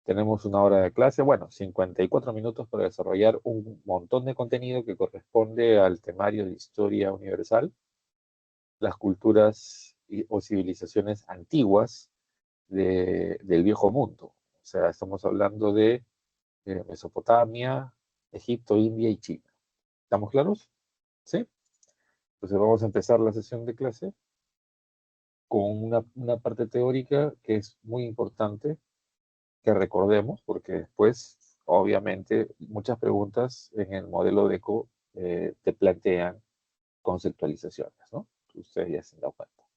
Tenemos una hora de clase, bueno, 54 minutos para desarrollar un montón de contenido que corresponde al temario de historia universal, las culturas o civilizaciones antiguas del viejo mundo. O sea, estamos hablando de Mesopotamia, Egipto, India y China. ¿Estamos claros? ¿Sí? Entonces vamos a empezar la sesión de clase con una parte teórica que es muy importante que recordemos, porque después, obviamente, muchas preguntas en el modelo de ECO te plantean conceptualizaciones, ¿no? Ustedes ya se han dado cuenta.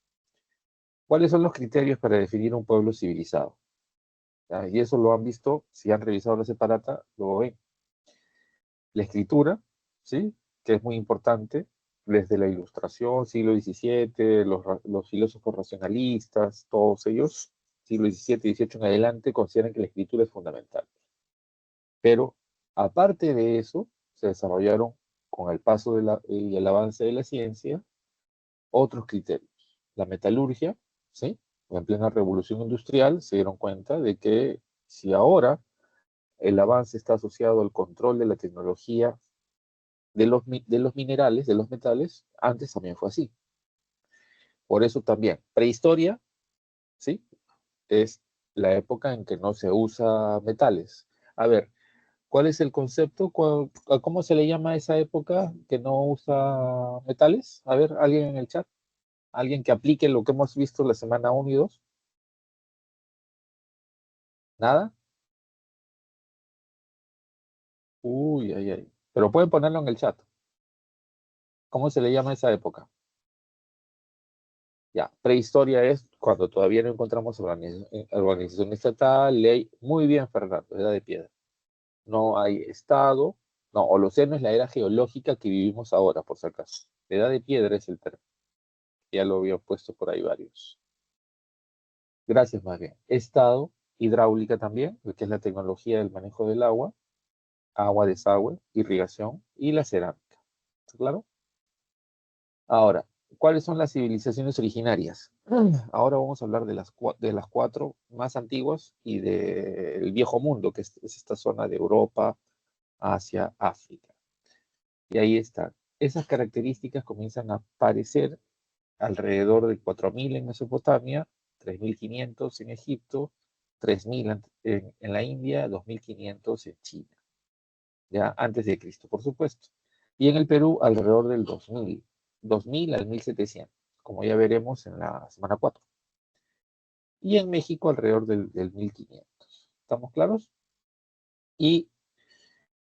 ¿Cuáles son los criterios para definir un pueblo civilizado? ¿Ya? Y eso lo han visto, si han revisado la separata, lo ven. La escritura, ¿sí? Que es muy importante, desde la Ilustración, siglo XVII, los filósofos racionalistas, todos ellos, siglo XVII y XVIII en adelante, consideran que la escritura es fundamental. Pero aparte de eso, se desarrollaron con el paso y el avance de la ciencia otros criterios. La metalurgia, ¿sí? En plena revolución industrial se dieron cuenta de que si ahora el avance está asociado al control de la tecnología de los minerales, de los metales, antes también fue así. Por eso también, prehistoria, ¿sí? Es la época en que no se usa metales. A ver, ¿cuál es el concepto? ¿Cómo se le llama a esa época que no usa metales? A ver, alguien en el chat, alguien que aplique lo que hemos visto la semana 1 y 2. ¿Nada? Uy, ay, ay. Pero pueden ponerlo en el chat. ¿Cómo se le llama a esa época? Ya, prehistoria es cuando todavía no encontramos organización estatal, ley. Muy bien, Fernando, edad de piedra. No hay estado. No, Holoceno es la era geológica que vivimos ahora, por si acaso. Edad de piedra es el término. Ya lo había puesto por ahí varios. Gracias, más bien. Estado, hidráulica también, que es la tecnología del manejo del agua, agua, desagüe, irrigación y la cerámica. ¿Está claro? Ahora, ¿cuáles son las civilizaciones originarias? Ahora vamos a hablar de las cuatro más antiguas y del viejo mundo, que es esta zona de Europa, Asia, África. Y ahí están. Esas características comienzan a aparecer alrededor de 4000 en Mesopotamia, 3500 en Egipto, 3000 en la India, 2500 en China, ya antes de Cristo, por supuesto. Y en el Perú alrededor del 2000 al 1700, como ya veremos en la semana 4. Y en México alrededor del 1500. ¿Estamos claros? Y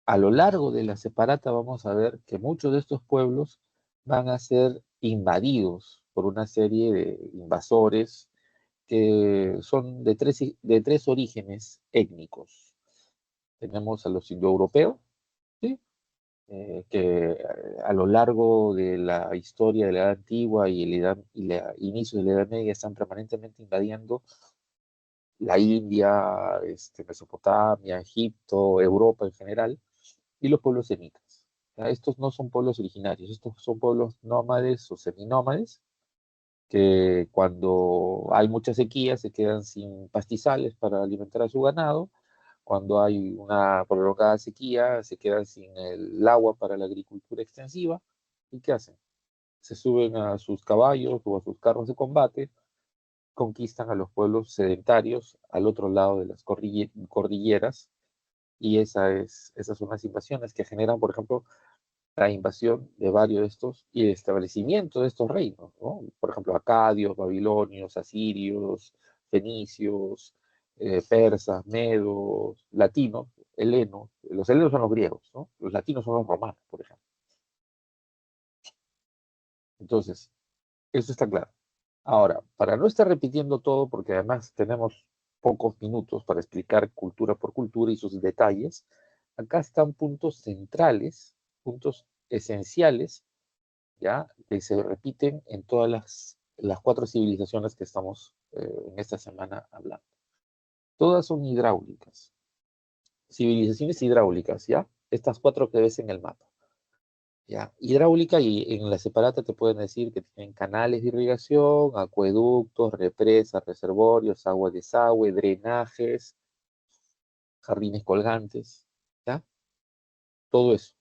a lo largo de la separata vamos a ver que muchos de estos pueblos van a ser invadidos por una serie de invasores que son de tres orígenes étnicos. Tenemos a los indoeuropeos, ¿sí? Que a lo largo de la historia de la Edad Antigua y el inicio de la Edad Media están permanentemente invadiendo la India, Mesopotamia, Egipto, Europa en general, y los pueblos semitas. ¿Ya? Estos no son pueblos originarios, estos son pueblos nómades o seminómades que cuando hay mucha sequía se quedan sin pastizales para alimentar a su ganado, cuando hay una prolongada sequía se quedan sin el agua para la agricultura extensiva, ¿y qué hacen? Se suben a sus caballos o a sus carros de combate, conquistan a los pueblos sedentarios al otro lado de las cordilleras, y esas son las invasiones que generan, por ejemplo, la invasión de varios de estos y el establecimiento de estos reinos, ¿no? Por ejemplo, acadios, babilonios, asirios, fenicios, persas, medos, latinos, helenos. Los helenos son los griegos, ¿no? Los latinos son los romanos, por ejemplo. Entonces, eso está claro. Ahora, para no estar repitiendo todo, porque además tenemos pocos minutos para explicar cultura por cultura y sus detalles, acá están puntos centrales, puntos esenciales, ¿ya? Que se repiten en todas las cuatro civilizaciones que estamos en esta semana hablando. Todas son hidráulicas, civilizaciones hidráulicas, ¿ya? Estas cuatro que ves en el mapa, ¿ya? Hidráulica, y en la separata te pueden decir que tienen canales de irrigación, acueductos, represas, reservorios, agua de desagüe, drenajes, jardines colgantes, ¿ya? Todo eso.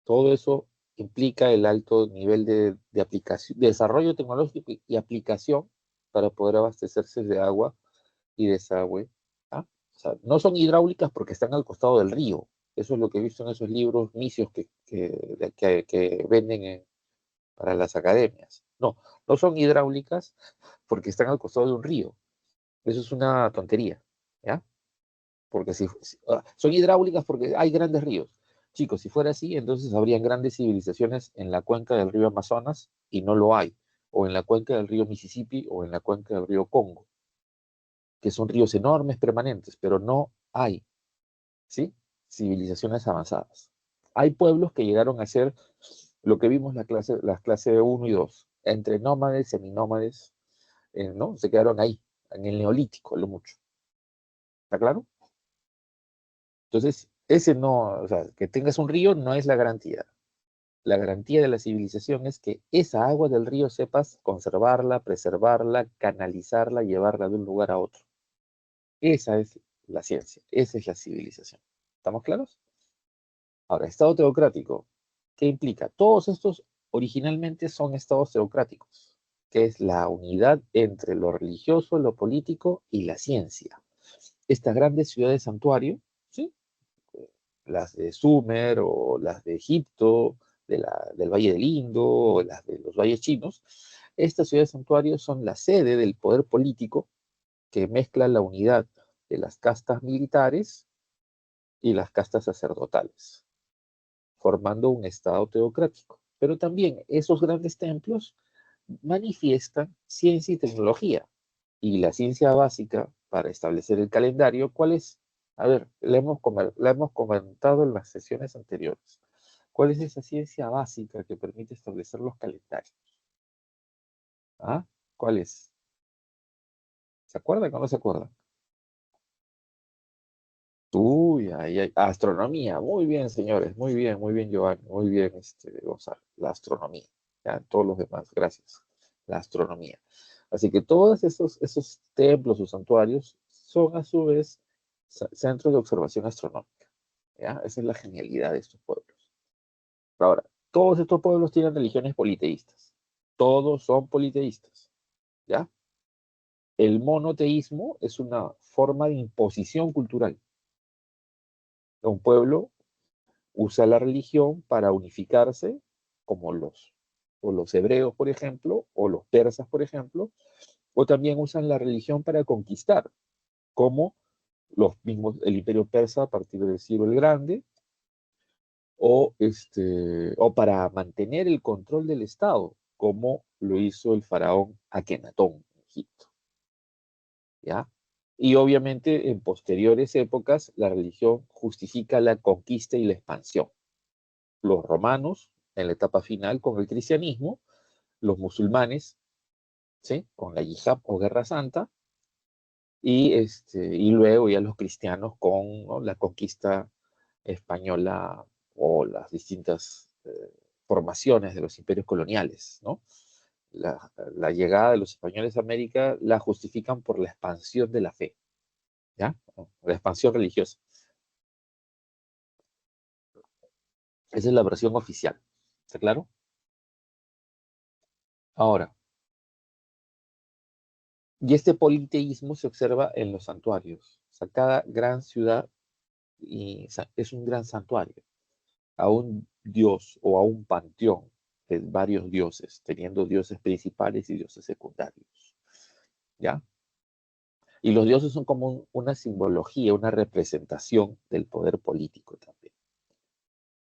Todo eso implica el alto nivel de aplicación, de desarrollo tecnológico y aplicación para poder abastecerse de agua y desagüe. ¿Ah? O sea, no son hidráulicas porque están al costado del río. Eso es lo que he visto en esos libros misios que venden para las academias. No, no son hidráulicas porque están al costado de un río. Eso es una tontería, ¿ya? Porque son hidráulicas porque hay grandes ríos. Chicos, si fuera así, entonces habrían grandes civilizaciones en la cuenca del río Amazonas y no lo hay, o en la cuenca del río Mississippi o en la cuenca del río Congo, que son ríos enormes permanentes, pero no hay, ¿sí? Civilizaciones avanzadas. Hay pueblos que llegaron a ser lo que vimos las clases 1 y 2, entre nómades, seminómades, ¿no? Se quedaron ahí, en el neolítico, lo mucho. ¿Está claro? Entonces, ese no, o sea, que tengas un río no es la garantía. La garantía de la civilización es que esa agua del río sepas conservarla, preservarla, canalizarla, llevarla de un lugar a otro. Esa es la ciencia, esa es la civilización. ¿Estamos claros? Ahora, Estado teocrático, ¿qué implica? Todos estos originalmente son estados teocráticos, que es la unidad entre lo religioso, lo político y la ciencia. Estas grandes ciudades santuario, ¿sí? Las de Sumer o las de Egipto, del Valle del Indo, o las de los valles chinos, estas ciudades santuarios son la sede del poder político que mezcla la unidad de las castas militares y las castas sacerdotales, formando un estado teocrático. Pero también esos grandes templos manifiestan ciencia y tecnología. Y la ciencia básica para establecer el calendario, ¿cuál es? A ver, la hemos comentado en las sesiones anteriores. ¿Cuál es esa ciencia básica que permite establecer los calendarios? ¿Ah? ¿Cuál es? ¿Se acuerdan o no se acuerdan? Uy, astronomía. Muy bien, señores. Muy bien, Giovanni. Muy bien, Gonzalo. La astronomía. Ya, todos los demás, gracias. La astronomía. Así que todos esos templos o santuarios son a su vez centros de observación astronómica. ¿Ya? Esa es la genialidad de estos pueblos. Ahora, todos estos pueblos tienen religiones politeístas. Todos son politeístas. ¿Ya? El monoteísmo es una forma de imposición cultural. Un pueblo usa la religión para unificarse, como o los hebreos, por ejemplo, o los persas, por ejemplo, o también usan la religión para conquistar, como los mismos, el imperio persa a partir de Ciro el Grande, o para mantener el control del Estado, como lo hizo el faraón Akenatón en Egipto. ¿Ya? Y obviamente en posteriores épocas la religión justifica la conquista y la expansión. Los romanos en la etapa final con el cristianismo, los musulmanes, ¿sí? Con la yihad o guerra santa, y luego ya los cristianos con, ¿no?, la conquista española o las distintas formaciones de los imperios coloniales, ¿no? La llegada de los españoles a América la justifican por la expansión de la fe, ¿ya? La expansión religiosa. Esa es la versión oficial. ¿Está claro? Ahora, y este politeísmo se observa en los santuarios. O sea, cada gran ciudad es un gran santuario, a un dios o a un panteón de varios dioses, teniendo dioses principales y dioses secundarios. ¿Ya? Y los dioses son como una simbología, una representación del poder político también.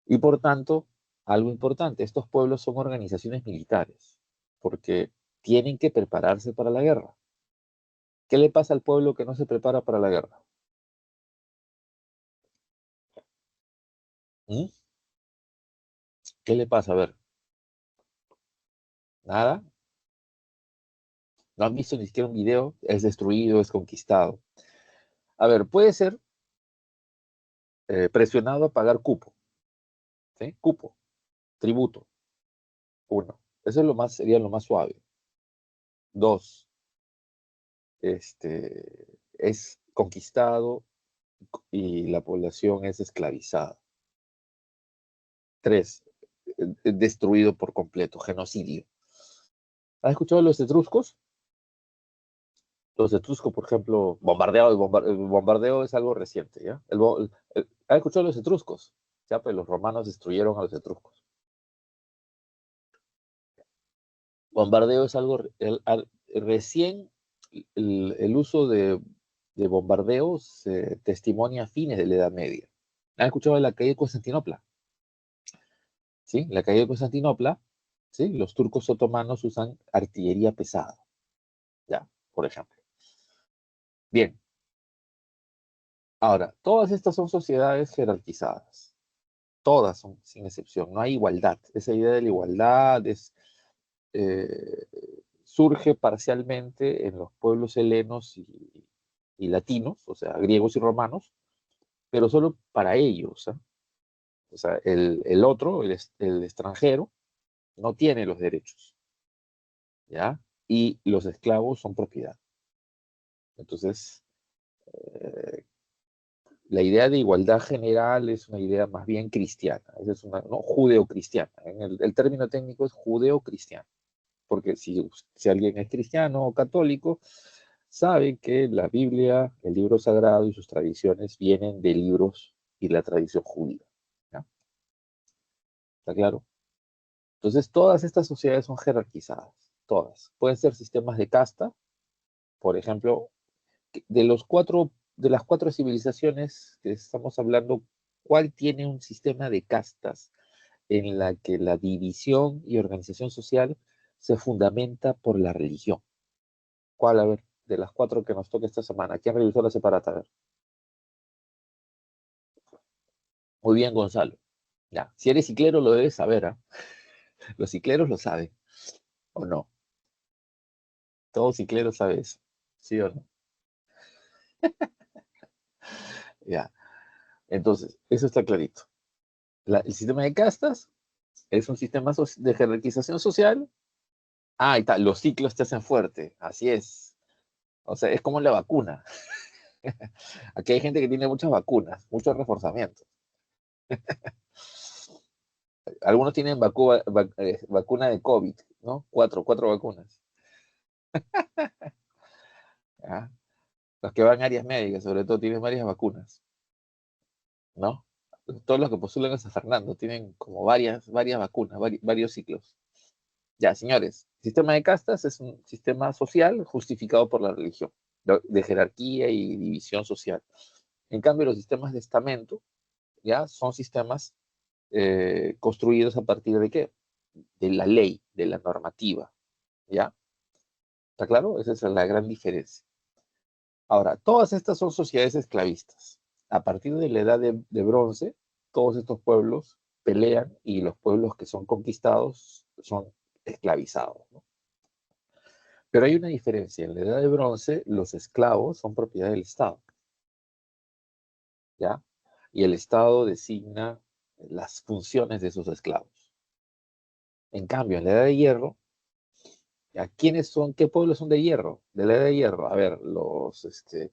Y por tanto, algo importante, estos pueblos son organizaciones militares, porque tienen que prepararse para la guerra. ¿Qué le pasa al pueblo que no se prepara para la guerra? ¿Mm? ¿Qué le pasa? A ver, nada, no han visto ni siquiera un video, es destruido, es conquistado. A ver, puede ser presionado a pagar cupo, ¿sí? Cupo, tributo, uno. Eso es sería lo más suave. Dos, es conquistado, y la población es esclavizada. 3, destruido por completo, genocidio. ¿Has escuchado de los etruscos? Los etruscos, por ejemplo, el bombardeo es algo reciente, ¿ya? ¿Has escuchado de los etruscos? Ya, pues los romanos destruyeron a los etruscos. Bombardeo es algo, recién el uso de bombardeos se testimonia a fines de la Edad Media. ¿Han escuchado de la caída de Constantinopla? ¿Sí? La caída de Constantinopla, ¿sí? Los turcos otomanos usan artillería pesada, ya, por ejemplo. Bien, ahora, todas estas son sociedades jerarquizadas. Todas son, sin excepción. No hay igualdad. Esa idea de la igualdad eh, surge parcialmente en los pueblos helenos y latinos, o sea, griegos y romanos, pero solo para ellos, ¿eh? O sea, el otro, el extranjero, no tiene los derechos, ¿ya? Y los esclavos son propiedad. Entonces, eh, la idea de igualdad general es una idea más bien cristiana, es una, no, judeocristiana. El término técnico es judeocristiano, porque si alguien es cristiano o católico, sabe que la Biblia, el libro sagrado y sus tradiciones vienen de libros y la tradición judía. ¿Ya? ¿Está claro? Entonces, todas estas sociedades son jerarquizadas, todas. Pueden ser sistemas de casta, por ejemplo, de las cuatro civilizaciones que estamos hablando, ¿cuál tiene un sistema de castas en la que la división y organización social se fundamenta por la religión? ¿Cuál? A ver, de las cuatro que nos toca esta semana. ¿Quién revisó la separata? A ver. Muy bien, Gonzalo. Ya, si eres ciclero lo debes saber, ¿ah? Los cicleros lo saben, ¿o no? Todo ciclero sabe eso, ¿sí o no? Ya, entonces, eso está clarito. El sistema de castas es un sistema de jerarquización social. Ah, y tal, los ciclos te hacen fuerte, así es. O sea, es como la vacuna. Aquí hay gente que tiene muchas vacunas, muchos reforzamientos. Algunos tienen vacuna de COVID, ¿no? Cuatro vacunas. ¿Ya? Los que van a áreas médicas, sobre todo, tienen varias vacunas, ¿no? Todos los que postulan a San Fernando tienen como varias vacunas, varios ciclos. Ya, señores, el sistema de castas es un sistema social justificado por la religión, de jerarquía y división social. En cambio, los sistemas de estamento, ya, son sistemas construidos a partir de qué? De la ley, de la normativa, ¿ya? ¿Está claro? Esa es la gran diferencia. Ahora, todas estas son sociedades esclavistas. A partir de la edad de bronce, todos estos pueblos pelean y los pueblos que son conquistados son esclavizados, ¿no? Pero hay una diferencia. En la edad de bronce, los esclavos son propiedad del Estado, ¿ya? Y el Estado designa las funciones de esos esclavos. En cambio, en la edad de hierro, ¿ya? ¿Quiénes son, qué pueblos son de hierro? De la edad de hierro, a ver, los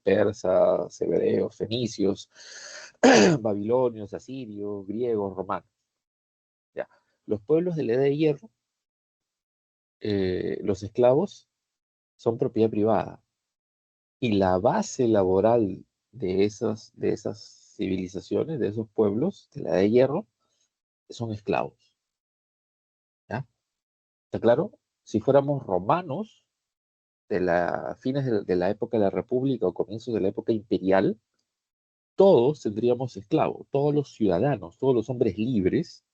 persas, hebreos, fenicios, babilonios, asirios, griegos, romanos, ¿ya? Los pueblos de la edad de hierro, los esclavos son propiedad privada. Y la base laboral de esas civilizaciones, de esos pueblos, de la edad de hierro, son esclavos. ¿Ya? ¿Está claro? Si fuéramos romanos, fines de la época de la República o comienzos de la época imperial, todos tendríamos esclavos, todos los ciudadanos, todos los hombres libres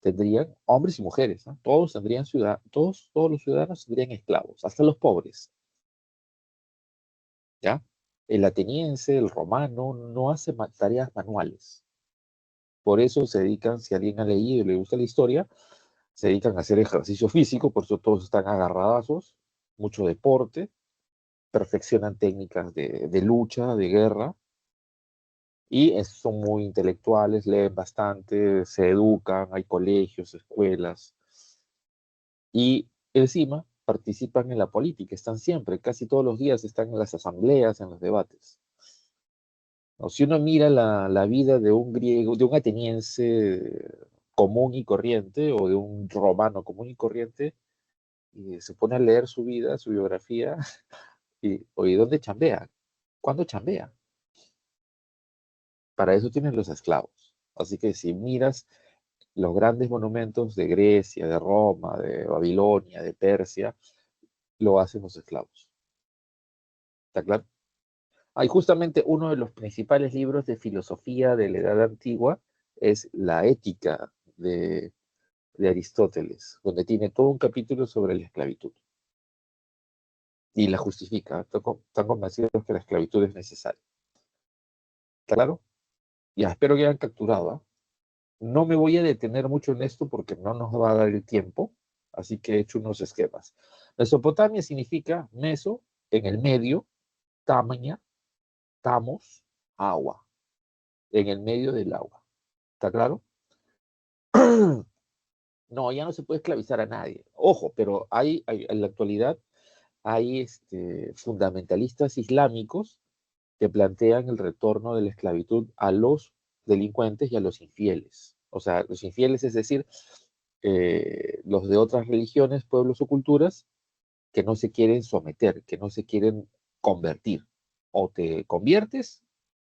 tendrían, hombres y mujeres, ¿no? Todos tendrían todos los ciudadanos tendrían esclavos, hasta los pobres, ¿ya? El ateniense, el romano, no hace tareas manuales. Por eso se dedican, si alguien ha leído y le gusta la historia, se dedican a hacer ejercicio físico, por eso todos están agarradazos, mucho deporte, perfeccionan técnicas de lucha, de guerra, y son muy intelectuales, leen bastante, se educan, hay colegios, escuelas, y encima participan en la política, están siempre, casi todos los días están en las asambleas, en los debates. ¿no? Si uno mira la vida de un griego, de un ateniense común y corriente, o de un romano común y corriente, y se pone a leer su vida, su biografía, y, oye, ¿dónde chambea? ¿Cuándo chambea? Para eso tienen los esclavos. Así que si miras los grandes monumentos de Grecia, de Roma, de Babilonia, de Persia, lo hacen los esclavos. ¿Está claro? Hay justamente uno de los principales libros de filosofía de la Edad Antigua, es la Ética de Aristóteles, donde tiene todo un capítulo sobre la esclavitud. Y la justifica. Están convencidos que la esclavitud es necesaria. ¿Está claro? Ya, espero que hayan capturado. ¿Ah? No me voy a detener mucho en esto porque no nos va a dar el tiempo, así que he hecho unos esquemas. Mesopotamia significa meso, en el medio, tamaña, tamos, agua, en el medio del agua. ¿Está claro? No, ya no se puede esclavizar a nadie. Ojo, pero en la actualidad hay fundamentalistas islámicos que plantean el retorno de la esclavitud a los delincuentes y a los infieles. O sea, los infieles, es decir, los de otras religiones, pueblos o culturas que no se quieren someter, que no se quieren convertir. O te conviertes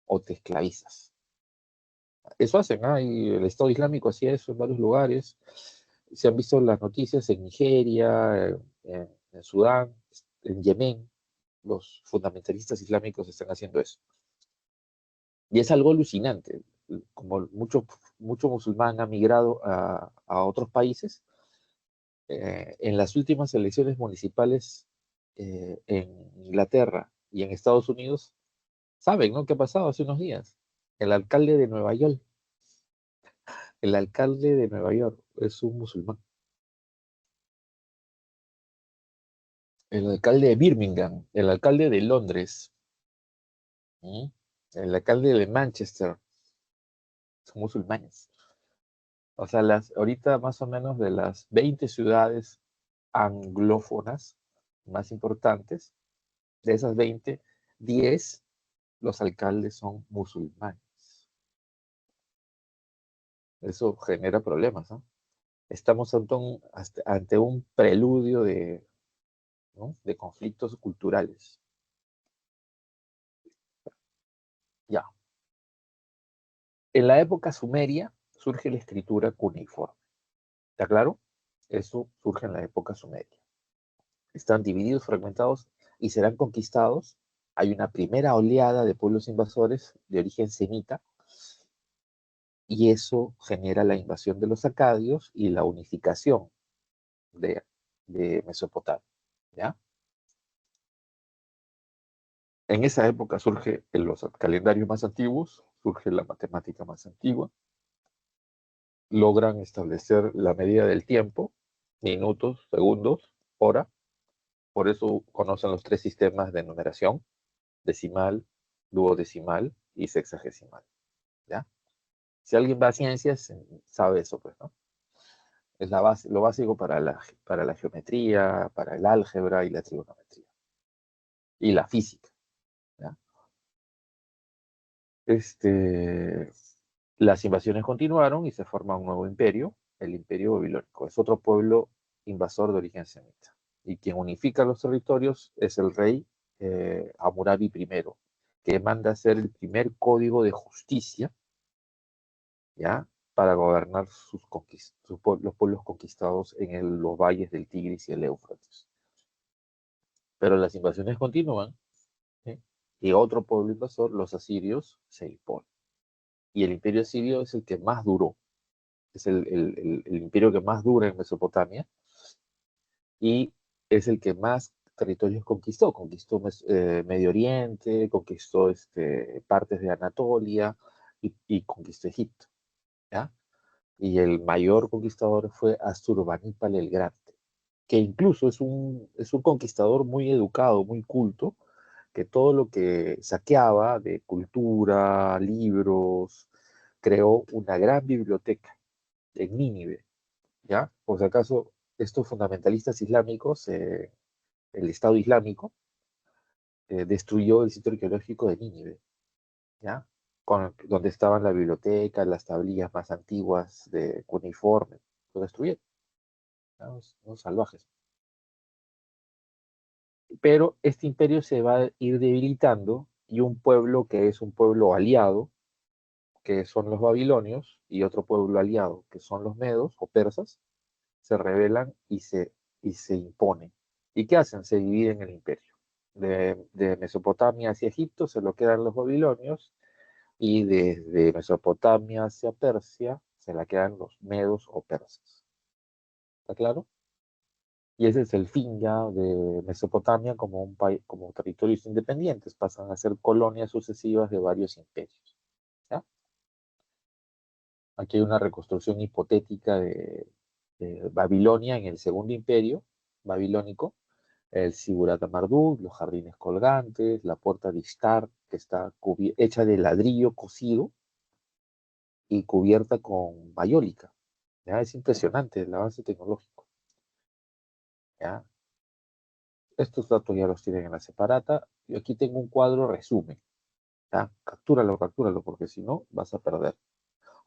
o te esclavizas. Eso hacen, ¿ah? Y el Estado Islámico hacía eso en varios lugares. Se han visto las noticias en Nigeria, en Sudán, en Yemen. Los fundamentalistas islámicos están haciendo eso. Y es algo alucinante. Como mucho musulmán ha migrado a otros países, en las últimas elecciones municipales en Inglaterra y en Estados Unidos, ¿saben, no? ¿Qué ha pasado hace unos días? El alcalde de Nueva York, el alcalde de Nueva York es un musulmán. El alcalde de Birmingham, el alcalde de Londres, ¿m? El alcalde de Manchester, son musulmanes. O sea, ahorita más o menos de las 20 ciudades anglófonas más importantes, de esas 20, 10 los alcaldes son musulmanes. Eso genera problemas, ¿no? Estamos ante un preludio ¿no? de conflictos culturales. Ya. En la época sumeria surge la escritura cuneiforme. ¿Está claro? Eso surge en la época sumeria. Están divididos, fragmentados y serán conquistados. Hay una primera oleada de pueblos invasores de origen semita y eso genera la invasión de los acadios y la unificación de, de Mesopotamia. ¿Ya? En esa época surge en los calendarios más antiguos, surge la matemática más antigua, logran establecer la medida del tiempo, minutos, segundos, hora, por eso conocen los tres sistemas de numeración, decimal, duodecimal y sexagesimal, ¿ya? Si alguien va a ciencias, sabe eso, pues, ¿no? Es la base, lo básico para la geometría, para el álgebra y la trigonometría. Y la física, ¿ya? Las invasiones continuaron y se forma un nuevo imperio, el Imperio Babilónico. Es otro pueblo invasor de origen semita. Y quien unifica los territorios es el rey Hammurabi I, que manda hacer el primer código de justicia, ¿ya? Para gobernar los pueblos conquistados en los valles del Tigris y el Éufrates. Pero las invasiones continúan, ¿sí? Y otro pueblo invasor, los asirios, se impone. Y el imperio asirio es el que más duró, es el imperio que más dura en Mesopotamia y es el que más territorios conquistó. Conquistó Medio Oriente, conquistó partes de Anatolia y conquistó Egipto, ¿ya? Y el mayor conquistador fue Assurbanipal el Grande, que incluso es un conquistador muy educado, muy culto, que todo lo que saqueaba de cultura, libros, creó una gran biblioteca en Nínive, ¿ya? Por si acaso, estos fundamentalistas islámicos, el Estado Islámico, destruyó el sitio arqueológico de Nínive, ¿ya? donde estaban la biblioteca, las tablillas más antiguas de cuneiforme, lo destruyeron, ¿no? Unos salvajes. Pero este imperio se va a ir debilitando y un pueblo que es un pueblo aliado, que son los babilonios, y otro pueblo aliado, que son los medos o persas, se rebelan y se imponen. ¿Y qué hacen? Se dividen el imperio. De Mesopotamia hacia Egipto se lo quedan los babilonios y desde Mesopotamia hacia Persia se la quedan los medos o persas. ¿Está claro? Y ese es el fin ya de Mesopotamia como un país, como territorios independientes, pasan a ser colonias sucesivas de varios imperios. ¿Ya? Aquí hay una reconstrucción hipotética de Babilonia en el segundo imperio babilónico, el Sigurat Marduk, los jardines colgantes, la puerta de Ishtar, que está hecha de ladrillo cocido y cubierta con mayólica. ¿Ya? Es impresionante el avance tecnológico. ¿Ya? Estos datos ya los tienen en la separata. Yo aquí tengo un cuadro resumen. ¿Ya? Captúralo, captúralo, porque si no vas a perder.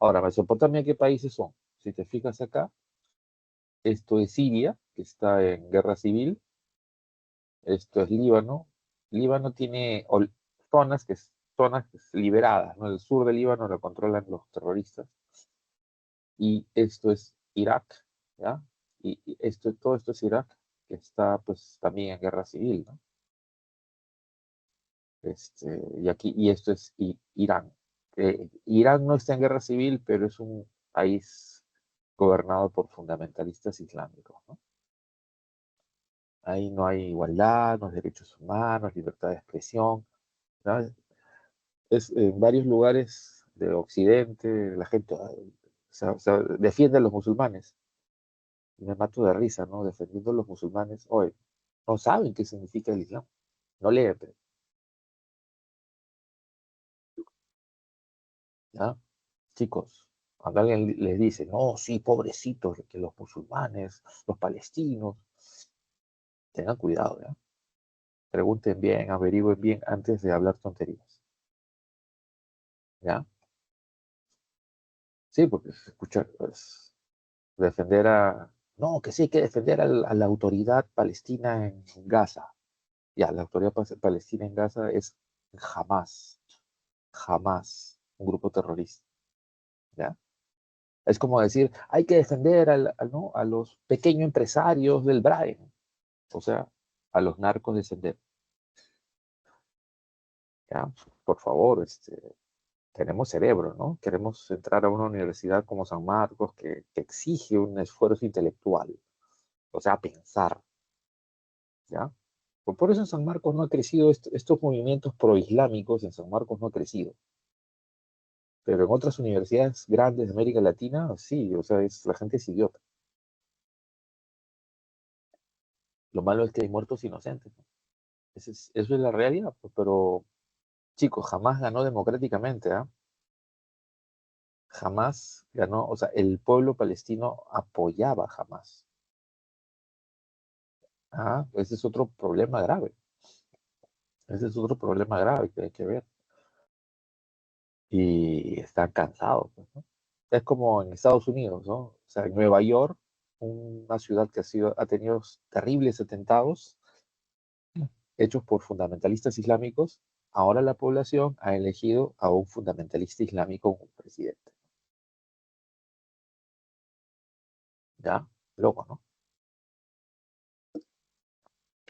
Ahora, Mesopotamia, ¿qué países son? Si te fijas acá, esto es Siria, que está en guerra civil. Esto es Líbano. Líbano tiene zonas liberadas, ¿no? El sur de Líbano lo controlan los terroristas. Y esto es Irak, ¿ya? Y todo esto es Irak, que está pues también en guerra civil, ¿no? Y esto es Irán. Irán no está en guerra civil, pero es un país gobernado por fundamentalistas islámicos, ¿no? Ahí no hay igualdad, no hay derechos humanos, libertad de expresión, ¿no? En varios lugares de Occidente la gente defiende a los musulmanes. Y me mato de risa, ¿no? Defendiendo a los musulmanes. Hoy no saben qué significa el Islam. No leen, ¿ya? Chicos, cuando alguien les dice, no, sí, pobrecitos, que los musulmanes, los palestinos, tengan cuidado, ¿ya? Pregunten bien, averigüen bien antes de hablar tonterías, ¿ya? Sí, porque se escucha, pues, defender no, que sí hay que defender a la autoridad palestina en Gaza. Ya, la autoridad palestina en Gaza es jamás, jamás un grupo terrorista, ¿ya? Es como decir, hay que defender ¿no? a los pequeños empresarios del Brian, o sea, a los narcos de Sendero. ¿Ya? Por favor, tenemos cerebro, ¿no? Queremos entrar a una universidad como San Marcos que exige un esfuerzo intelectual, o sea, pensar, ¿ya? Por eso en San Marcos no ha crecido, estos movimientos proislámicos en San Marcos no ha crecido. Pero en otras universidades grandes de América Latina, sí, o sea, la gente es idiota. Lo malo es que hay muertos inocentes, ¿no? Eso es la realidad, pues, pero chicos, jamás ganó democráticamente, ¿ah? Jamás ganó, o sea, el pueblo palestino apoyaba jamás. ¿Ah? Ese es otro problema grave. Ese es otro problema grave que hay que ver. Y están cansados, pues, ¿no? Es como en Estados Unidos, ¿no? O sea, en Nueva York, una ciudad que ha tenido terribles atentados hechos por fundamentalistas islámicos, ahora la población ha elegido a un fundamentalista islámico como presidente. ¿Ya? Loco, ¿no?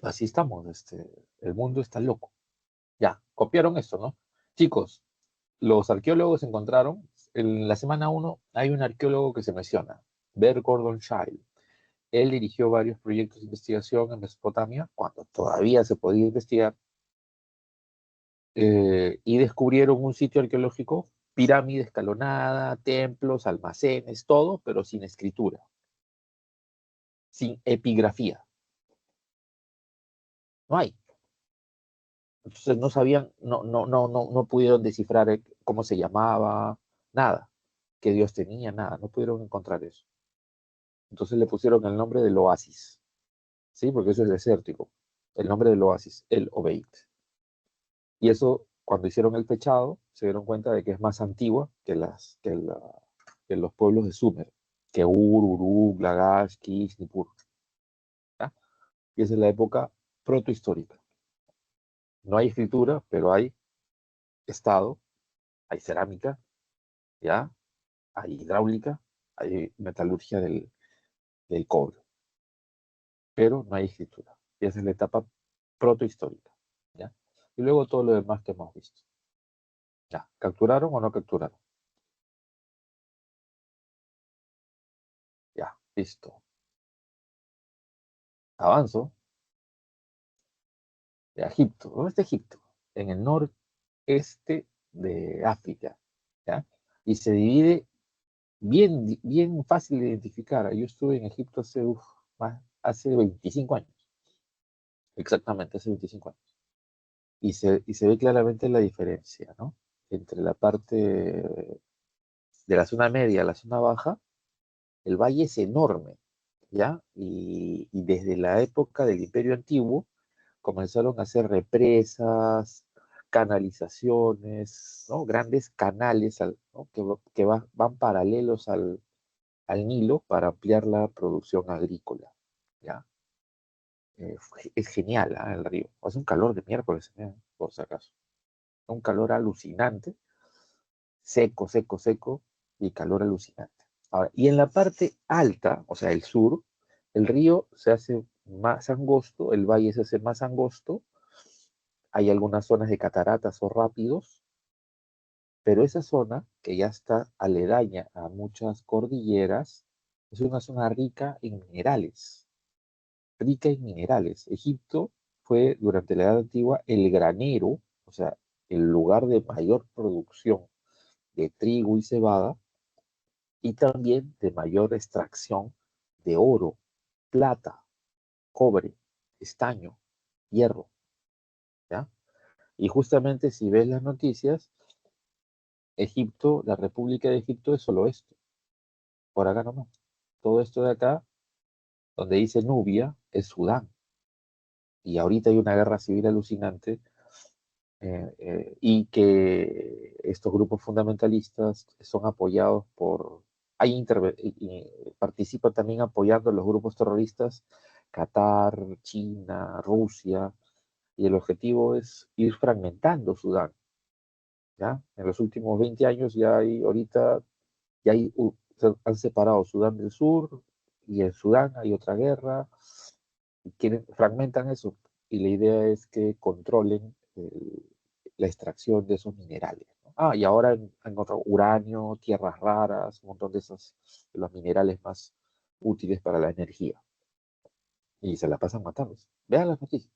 Así estamos, el mundo está loco. Ya, copiaron esto, ¿no? Chicos, los arqueólogos encontraron, en la semana 1 hay un arqueólogo que se menciona, Bert Gordon Shile. Él dirigió varios proyectos de investigación en Mesopotamia, cuando todavía se podía investigar, y descubrieron un sitio arqueológico, pirámide escalonada, templos, almacenes, todo, pero sin escritura, sin epigrafía. No hay. Entonces no sabían, no pudieron descifrar cómo se llamaba, nada, qué Dios tenía, nada, no pudieron encontrar eso. Entonces le pusieron el nombre del oasis, ¿sí? Porque eso es desértico. El nombre del oasis, el Obeid. Y eso cuando hicieron el fechado, se dieron cuenta de que es más antigua que los pueblos de Sumer, que Ur, Uruk, Lagash, Kish, Nippur. ¿Ya? Y esa es la época protohistórica. No hay escritura, pero hay estado, hay cerámica, ¿ya? Hay hidráulica, hay metalurgia del cobre, pero no hay escritura. Y esa es la etapa protohistórica, ¿ya? Y luego todo lo demás que hemos visto. ¿Ya? ¿Capturaron o no capturaron? Ya, listo. Avanzo. De Egipto. ¿Dónde está Egipto? En el noreste de África, ¿ya? Y se divide bien fácil de identificar. Yo estuve en Egipto hace 25 años, exactamente, hace 25 años. Y se ve claramente la diferencia, ¿no? Entre la parte de la zona media a la zona baja, el valle es enorme, ¿ya? Y desde la época del Imperio Antiguo comenzaron a hacer represas, canalizaciones, ¿no? Grandes canales ¿no? van paralelos al Nilo para ampliar la producción agrícola, ¿ya? Es genial, ¿ah? El río. Hace un calor de miércoles, por si acaso. Un calor alucinante, seco, seco, seco, y calor alucinante. Ahora, y en la parte alta, o sea, el sur, el río se hace más angosto, el valle se hace más angosto, hay algunas zonas de cataratas o rápidos, pero esa zona, que ya está aledaña a muchas cordilleras, es una zona rica en minerales, rica en minerales. Egipto fue durante la Edad Antigua el granero, o sea, el lugar de mayor producción de trigo y cebada, y también de mayor extracción de oro, plata, cobre, estaño, hierro, ¿ya? Y justamente si ves las noticias, Egipto, la República de Egipto es solo esto, por acá nomás. Todo esto de acá, donde dice Nubia, es Sudán. Y ahorita hay una guerra civil alucinante y que estos grupos fundamentalistas son apoyados participan también apoyando a los grupos terroristas Qatar, China, Rusia, y el objetivo es ir fragmentando Sudán, ¿ya? En los últimos 20 años ahorita se han separado Sudán del Sur, y en Sudán hay otra guerra, y fragmentan eso, y la idea es que controlen la extracción de esos minerales, ¿no? Y ahora en otro, uranio, tierras raras, un montón de los minerales más útiles para la energía, y se la pasan matando. Vean las noticias.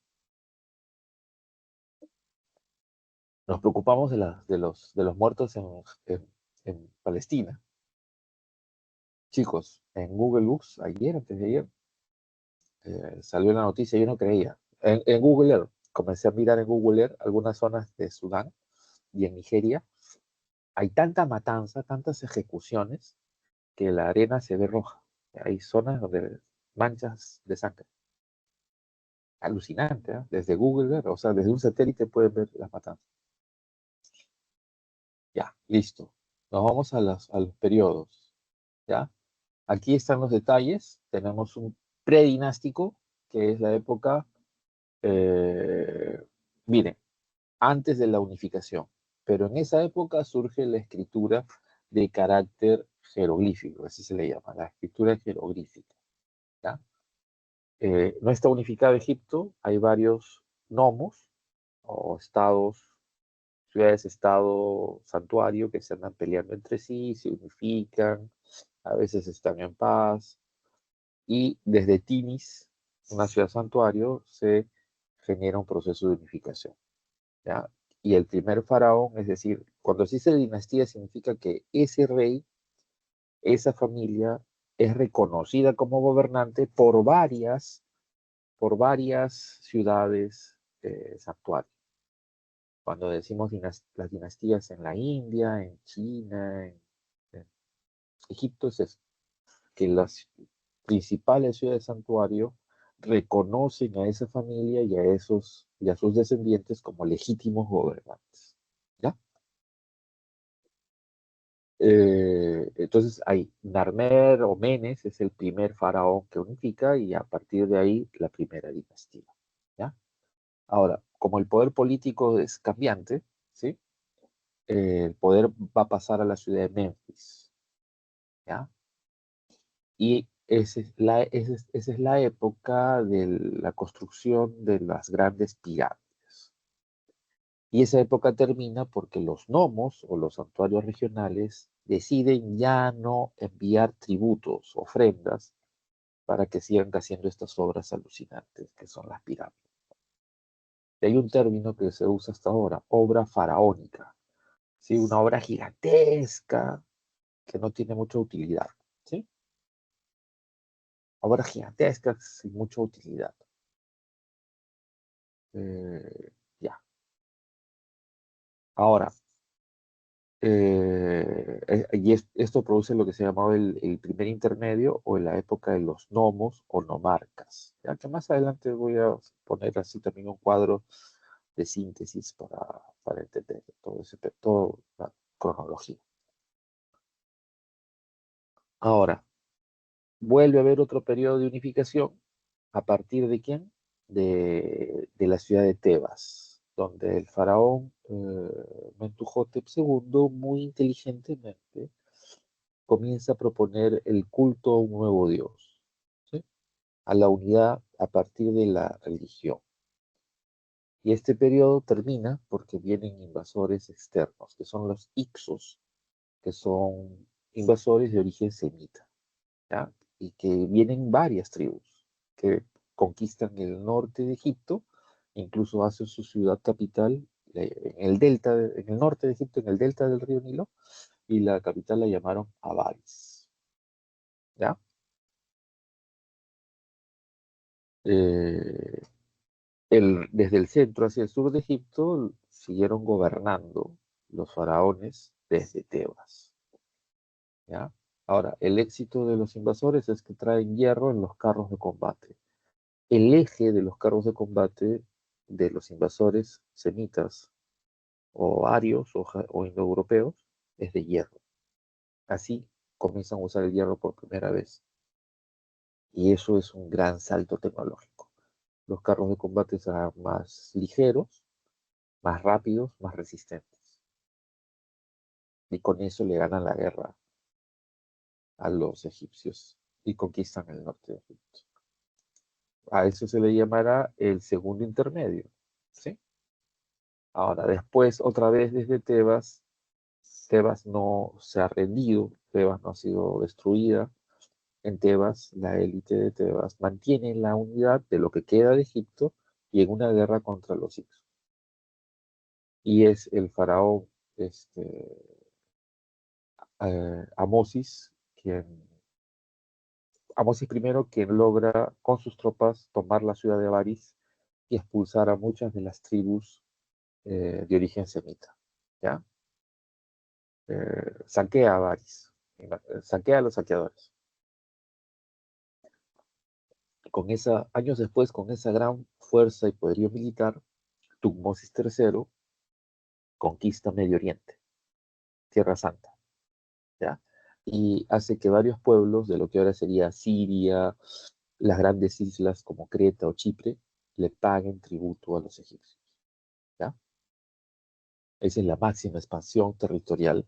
Nos preocupamos de los muertos en Palestina. Chicos, en Google Books, antes de ayer, salió la noticia, yo no creía. En Google Earth, comencé a mirar en Google Earth algunas zonas de Sudán y en Nigeria. Hay tanta matanza, tantas ejecuciones, que la arena se ve roja. Hay zonas donde manchas de sangre. Alucinante, ¿eh? Desde Google Earth, o sea, desde un satélite pueden ver las matanzas. Ya, listo. Nos vamos a los periodos, ¿ya? Aquí están los detalles. Tenemos un predinástico, que es la época, eh, miren, antes de la unificación. Pero en esa época surge la escritura de carácter jeroglífico, así se le llama, la escritura jeroglífica, ¿ya? No está unificado Egipto, hay varios nomos o estados, ciudades-estado, santuario, que se andan peleando entre sí, se unifican, a veces están en paz, y desde Tinis, una ciudad santuario, se genera un proceso de unificación, ¿ya? Y el primer faraón, es decir, cuando se dice dinastía, significa que ese rey, esa familia, es reconocida como gobernante por varias ciudades santuarios. Cuando decimos las dinastías en la India, en China, en Egipto, es eso, que las principales ciudades santuario reconocen a esa familia y a sus descendientes como legítimos gobernantes. Entonces hay Narmer o Menes es el primer faraón que unifica y a partir de ahí la primera dinastía. ¿Ya? Ahora, como el poder político es cambiante, ¿sí? El poder va a pasar a la ciudad de Memphis, ¿ya? Y esa es la época de la construcción de las grandes pirámides. Y esa época termina porque los nomos o los santuarios regionales deciden ya no enviar tributos, ofrendas, para que sigan haciendo estas obras alucinantes que son las pirámides. Y hay un término que se usa hasta ahora, obra faraónica, ¿sí? Una obra gigantesca que no tiene mucha utilidad, ¿sí? Obras gigantescas sin mucha utilidad. Ya. Ahora, esto produce lo que se llamaba el primer intermedio o en la época de los nomos o nomarcas. Ya que más adelante voy a poner así también un cuadro de síntesis para entender toda la cronología. Ahora, vuelve a haber otro periodo de unificación. ¿A partir de quién? De la ciudad de Tebas, donde el faraón Mentuhotep II, muy inteligentemente, comienza a proponer el culto a un nuevo Dios, ¿sí? A la unidad a partir de la religión. Y este periodo termina porque vienen invasores externos, que son los Ixos, que son invasores de origen semita, ¿ya? Y que vienen varias tribus que conquistan el norte de Egipto, incluso hacen su ciudad capital en el norte de Egipto, en el delta del río Nilo, y la capital la llamaron Avaris, ¿ya? Eh, desde el centro hacia el sur de Egipto siguieron gobernando los faraones desde Tebas, ¿ya? Ahora, el éxito de los invasores es que traen hierro en los carros de combate. El eje de los carros de combate de los invasores semitas o arios o indoeuropeos es de hierro. Así comienzan a usar el hierro por primera vez. Y eso es un gran salto tecnológico. Los carros de combate serán más ligeros, más rápidos, más resistentes. Y con eso le ganan la guerra a los egipcios y conquistan el norte de Egipto. A eso se le llamará el segundo intermedio, ¿sí? Ahora, después, otra vez desde Tebas, Tebas no se ha rendido, Tebas no ha sido destruida. En Tebas, la élite de Tebas mantiene la unidad de lo que queda de Egipto y en una guerra contra los hicsos. Y es el faraón Amosis, Amosis primero quien logra con sus tropas tomar la ciudad de Avaris y expulsar a muchas de las tribus de origen semita. ¿Ya? Saquea a Avaris, saquea a los saqueadores. Años después, con esa gran fuerza y poderío militar, Tutmosis III conquista Medio Oriente, Tierra Santa, ¿ya? Y hace que varios pueblos de lo que ahora sería Siria, las grandes islas como Creta o Chipre, le paguen tributo a los egipcios, ¿ya? Esa es la máxima expansión territorial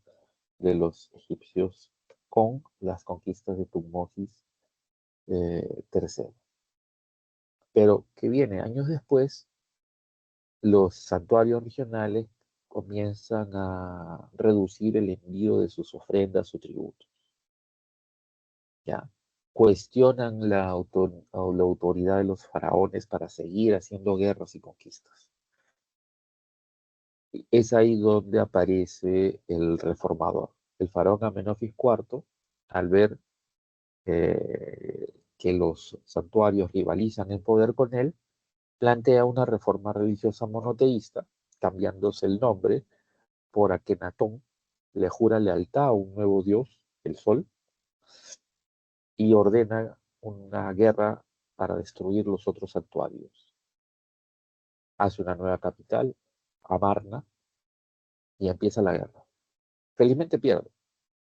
de los egipcios con las conquistas de Tutmosis III. Pero que viene años después, los santuarios regionales comienzan a reducir el envío de sus ofrendas o tributos, ¿ya? Cuestionan la autoridad de los faraones para seguir haciendo guerras y conquistas. Y es ahí donde aparece el reformador. El faraón Amenofis IV, al ver que los santuarios rivalizan en poder con él, plantea una reforma religiosa monoteísta, cambiándose el nombre por Akenatón, le jura lealtad a un nuevo dios, el sol, y ordena una guerra para destruir los otros santuarios. Hace una nueva capital, Amarna, y empieza la guerra. Felizmente pierde,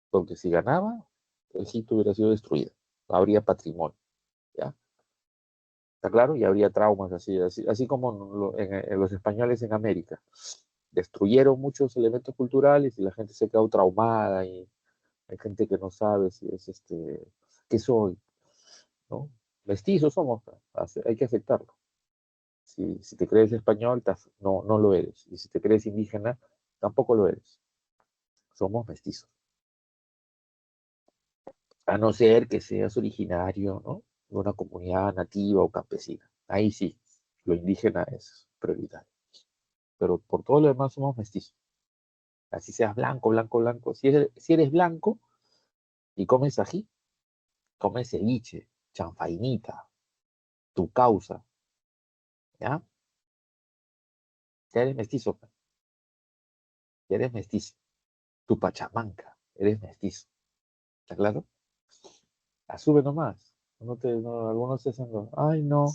porque si ganaba, Egipto hubiera sido destruido, habría patrimonio, ¿ya? ¿Está claro? Y habría traumas así como en los españoles en América. Destruyeron muchos elementos culturales y la gente se quedó traumada y hay gente que no sabe si es qué soy, ¿no? Mestizos somos, hay que aceptarlo. Si te crees español, no lo eres. Y si te crees indígena, tampoco lo eres. Somos mestizos. A no ser que seas originario, ¿no? De una comunidad nativa o campesina. Ahí sí, lo indígena es prioritario. Pero por todo lo demás somos mestizos. Así seas blanco, blanco, blanco. Si eres blanco y comes ají, comes ceviche, chanfainita, tu causa, ¿ya? Ya eres mestizo, pues. Ya eres mestizo. Tu pachamanca, eres mestizo. ¿Está claro? Asume nomás. Algunos se hacen, ay no.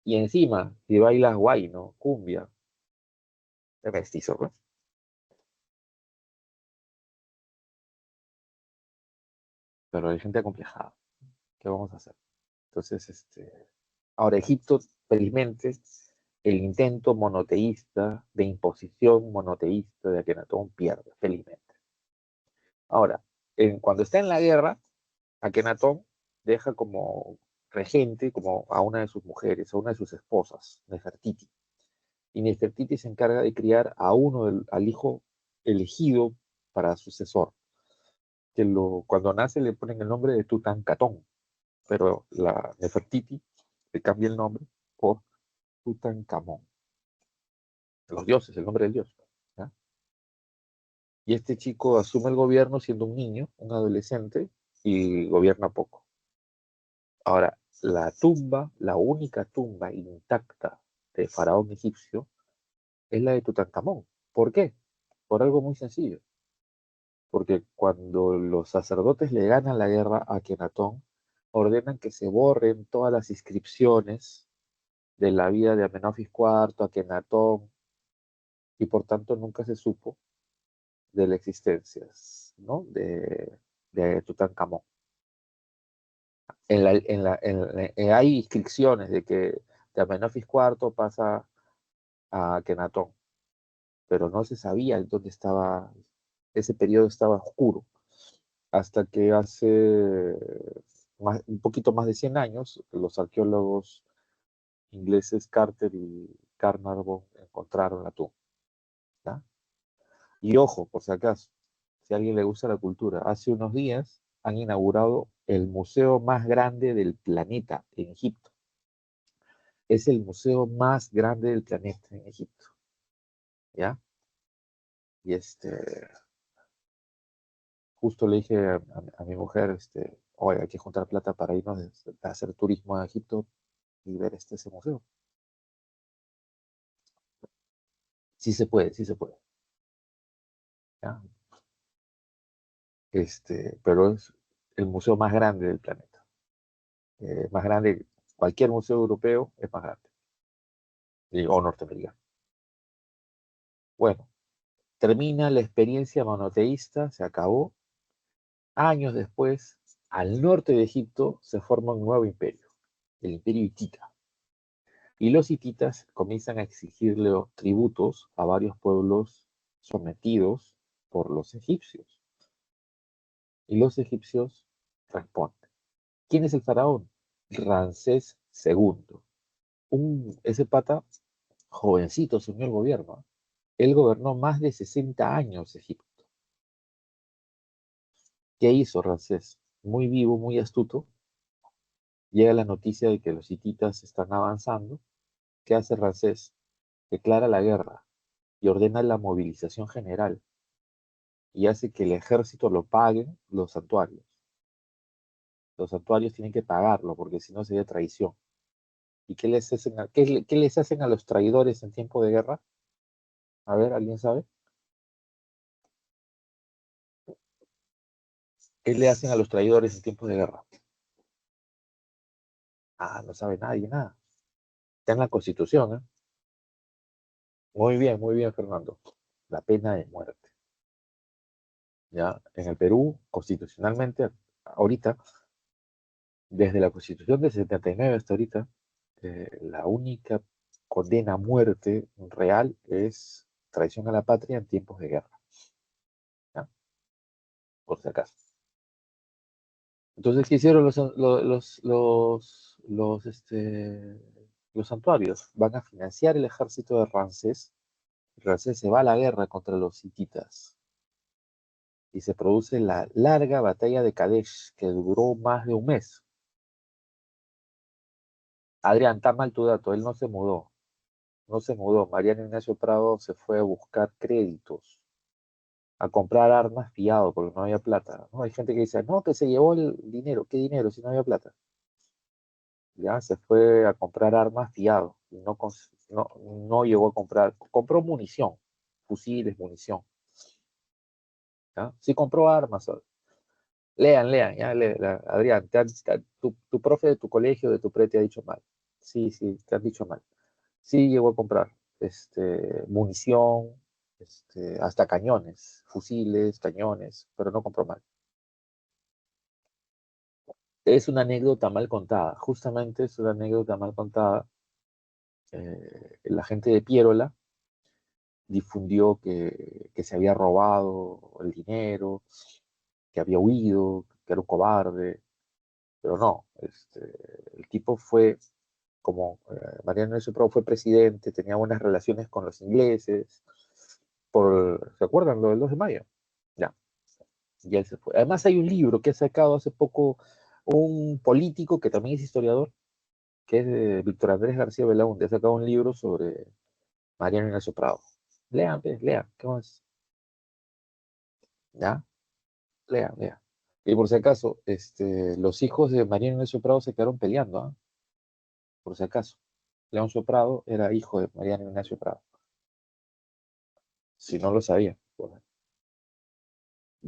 Y encima, si bailas guay, ¿no? Cumbia, es mestizo, pues. Pero hay gente acomplejada. ¿Qué vamos a hacer? Entonces, ahora Egipto, felizmente, el intento monoteísta, de imposición monoteísta de Akenatón pierde, felizmente. Ahora, cuando está en la guerra, Akenatón deja como regente como a una de sus mujeres, a una de sus esposas, Nefertiti. Y Nefertiti se encarga de criar al hijo elegido para sucesor, cuando nace le ponen el nombre de Tutankamón, pero la Nefertiti le cambia el nombre por Tutankamón, los dioses, el nombre del dios, ¿ya? Y este chico asume el gobierno siendo un niño, un adolescente, y gobierna poco. Ahora, la única tumba intacta de faraón egipcio es la de Tutankamón. ¿Por qué? Por algo muy sencillo. Porque cuando los sacerdotes le ganan la guerra a Akenatón, ordenan que se borren todas las inscripciones de la vida de Amenofis IV, Akenatón, y por tanto nunca se supo de la existencia, ¿no? de Tutankamón. Hay inscripciones de que de Amenofis IV pasa a Akenatón, pero no se sabía dónde estaba, ese periodo estaba oscuro, hasta que hace un poquito más de 100 años, los arqueólogos ingleses Carter y Carnarvon encontraron la tumba, ¿ya? Y ojo, por si acaso, si a alguien le gusta la cultura, hace unos días han inaugurado el museo más grande del planeta en Egipto. Es el museo más grande del planeta en Egipto, ¿ya? Y justo le dije a mi mujer, oye, hay que juntar plata para irnos a hacer turismo a Egipto y ver ese museo. Sí se puede, sí se puede, ¿ya? Pero es el museo más grande del planeta. Más grande, cualquier museo europeo es más grande, o norteamericano. Bueno, termina la experiencia monoteísta, se acabó. Años después, al norte de Egipto se forma un nuevo imperio, el imperio hitita. Y los hititas comienzan a exigirle tributos a varios pueblos sometidos por los egipcios. Y los egipcios responden. ¿Quién es el faraón? Ramsés II. Ese pata, jovencito, asumió el gobierno. Él gobernó más de 60 años Egipto. ¿Qué hizo Ramsés? Muy vivo, muy astuto. Llega la noticia de que los hititas están avanzando. ¿Qué hace Ramsés? Declara la guerra y ordena la movilización general y hace que el ejército lo paguen los santuarios. Los santuarios tienen que pagarlo porque si no sería traición. ¿Y qué les hacen a los traidores en tiempo de guerra? A ver, ¿alguien sabe? ¿Qué le hacen a los traidores en tiempos de guerra? Ah, no sabe nadie, nada. Está en la Constitución, ¿eh? Muy bien, Fernando. La pena de muerte. ¿ya? En el Perú, constitucionalmente, ahorita, desde la Constitución del 79 hasta ahorita, la única condena a muerte real es traición a la patria en tiempos de guerra, ¿ya? Por si acaso. Entonces, ¿qué hicieron los santuarios? Van a financiar el ejército de Ramsés. Ramsés se va a la guerra contra los hititas y se produce la larga batalla de Kadesh, que duró más de un mes. Adrián, está mal tu dato, él no se mudó, no se mudó. Mariano Ignacio Prado se fue a buscar créditos, a comprar armas fiado, porque no había plata, ¿no? Hay gente que dice, no, que se llevó el dinero. ¿Qué dinero si no había plata? Ya se fue a comprar armas fiado, y no llegó a comprar, compró munición, fusiles, munición, ¿ya? Sí compró armas. Lean, lean, ya, Adrián, tu profe de tu colegio, de tu pre, te ha dicho mal. Sí, sí, te han dicho mal. Sí llegó a comprar munición, hasta cañones, fusiles, cañones, pero no compró mal. Es una anécdota mal contada, justamente es una anécdota mal contada. La gente de Piérola difundió que se había robado el dinero, que había huido, que era un cobarde, pero no, el tipo fue, como Mariano Ignacio Prado fue presidente, tenía buenas relaciones con los ingleses, ¿se acuerdan lo del 2 de mayo? Ya, y él se fue. Además hay un libro que ha sacado hace poco un político que también es historiador, que es de Víctor Andrés García Belaúnde, ha sacado un libro sobre Mariano Ignacio Prado. Lean, pues, lean, ¿qué más? ¿Ya? Lean, lean. Y por si acaso, los hijos de Mariano Ignacio Prado se quedaron peleando, ¿ah? Por si acaso. Leoncio Prado era hijo de Mariano Ignacio Prado. Si no lo sabía. Bueno,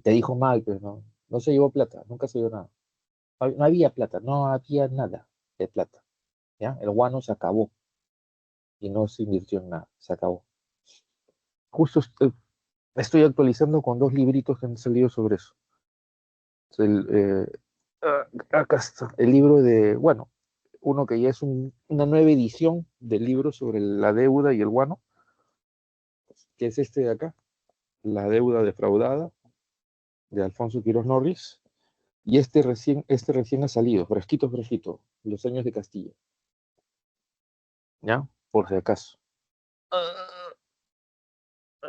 te dijo mal, pues no. No se llevó plata, nunca se llevó nada. No había plata, no había nada de plata. ¿Ya? El guano se acabó y no se invirtió en nada, se acabó. Justo estoy actualizando con dos libritos que han salido sobre eso. El, acá está, el libro de, bueno, uno que ya es una nueva edición del libro sobre la deuda y el guano, que es este de acá, La deuda defraudada, de Alfonso Quirós Norris, y este recién ha salido, fresquito, fresquito, Los años de Castilla, ¿ya? Por si acaso.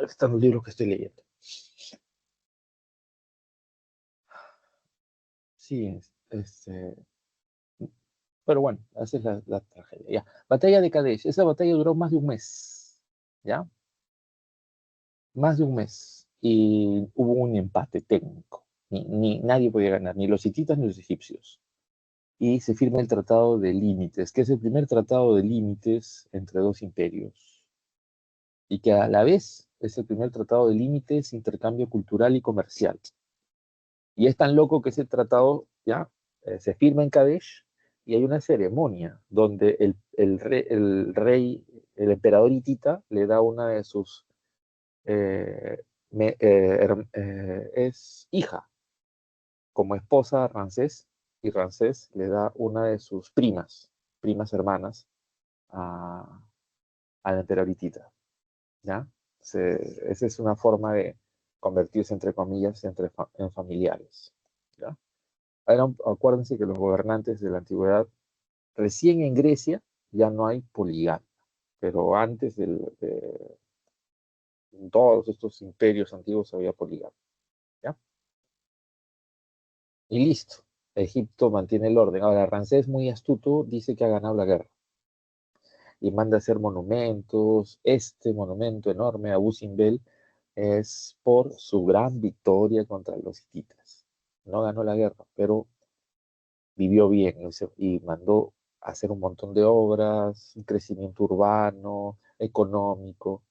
Están los libros que estoy leyendo. Sí, pero bueno, esa es la tragedia. Ya. Batalla de Kadesh, esa batalla duró más de un mes, ¿ya? Más de un mes. Y hubo un empate técnico. Nadie podía ganar, ni los hititas ni los egipcios. Y se firma el Tratado de Límites, que es el primer tratado de límites entre dos imperios. Y que a la vez es el primer tratado de límites, intercambio cultural y comercial. Y es tan loco que ese tratado ya se firma en Kadesh y hay una ceremonia donde el emperador hitita le da una de sus, es hija como esposa a Ramsés, y Ramsés le da una de sus primas hermanas, a, al emperador hitita, ¿ya? Esa es una forma de convertirse, entre comillas, en familiares, ¿ya? Acuérdense que los gobernantes de la antigüedad, recién en Grecia, ya no hay poligamia, pero antes de todos estos imperios antiguos había poligamia, ¿ya? Y listo. Egipto mantiene el orden. Ahora, Ramsés, muy astuto, dice que ha ganado la guerra y manda a hacer monumentos. Este monumento enorme a Abu Simbel es por su gran victoria contra los hititas. No ganó la guerra, pero vivió bien y mandó a hacer un montón de obras, un crecimiento urbano, económico,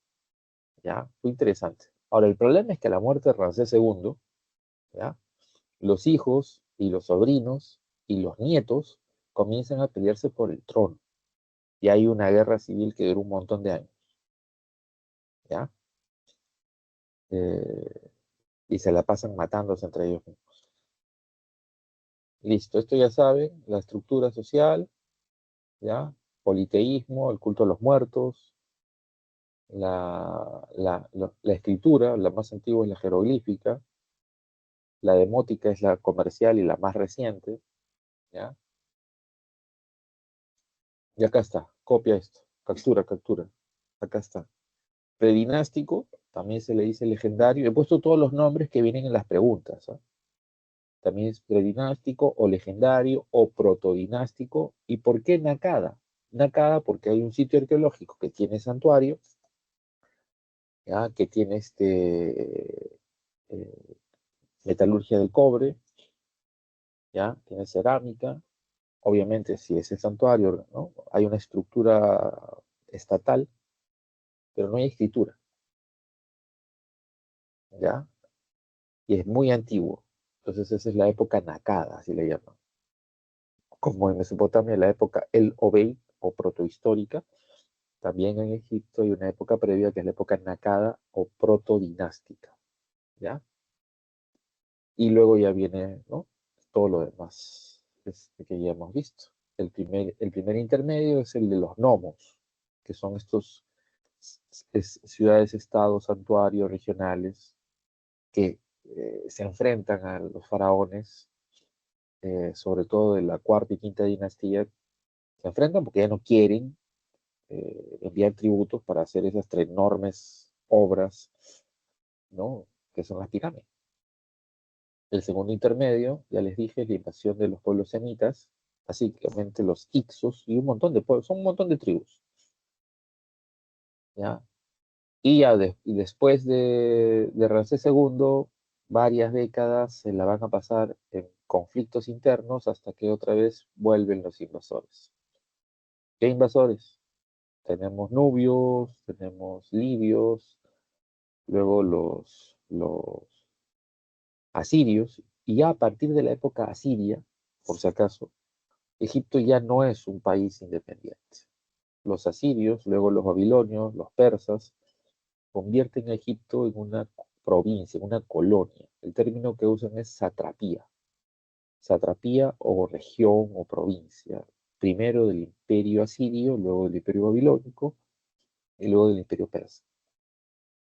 ¿ya? Fue interesante. Ahora, el problema es que a la muerte de Ramsés II, ¿ya? Los hijos y los sobrinos y los nietos comienzan a pelearse por el trono. Y hay una guerra civil que duró un montón de años, ¿ya? Eh, y se la pasan matándose entre ellos mismos. Listo, esto ya saben, la estructura social, ¿ya? Politeísmo, el culto a los muertos, la escritura, la más antigua es la jeroglífica, la demótica es la comercial y la más reciente, ¿ya? Y acá está, copia esto, captura, captura, acá está. Predinástico, también se le dice legendario, he puesto todos los nombres que vienen en las preguntas, ¿ah? También es predinástico o legendario o protodinástico. ¿Y por qué Nakada? Nakada porque hay un sitio arqueológico que tiene santuario, ¿ya? Que tiene metalurgia del cobre, ¿ya? Tiene cerámica. Obviamente, si es el santuario, ¿no? Hay una estructura estatal, pero no hay escritura, ¿ya? Y es muy antiguo. Entonces, esa es la época Nakada, así le llaman. Como en Mesopotamia, la época El Obeid o protohistórica. También en Egipto hay una época previa que es la época Nakada o protodinástica, ¿ya? Y luego ya viene, ¿no? Todo lo demás que ya hemos visto. El primer intermedio es el de los nomos, que son estos ciudades, estados, santuarios regionales que se enfrentan a los faraones, sobre todo de la cuarta y quinta dinastía, se enfrentan porque ya no quieren enviar tributos para hacer esas tres enormes obras, ¿no? Que son las pirámides. El segundo intermedio, ya les dije, es la invasión de los pueblos semitas, básicamente los Ixos y un montón de pueblos, son un montón de tribus, ¿ya? Y después de Ramsés II, varias décadas se la van a pasar en conflictos internos hasta que otra vez vuelven los invasores. ¿Qué invasores? Tenemos nubios, tenemos libios, luego los asirios, y ya a partir de la época asiria, por si acaso, Egipto ya no es un país independiente. Los asirios, luego los babilonios, los persas, convierten a Egipto en una provincia, en una colonia. El término que usan es satrapía o región o provincia. Primero del imperio asirio, luego del imperio babilónico y luego del imperio persa.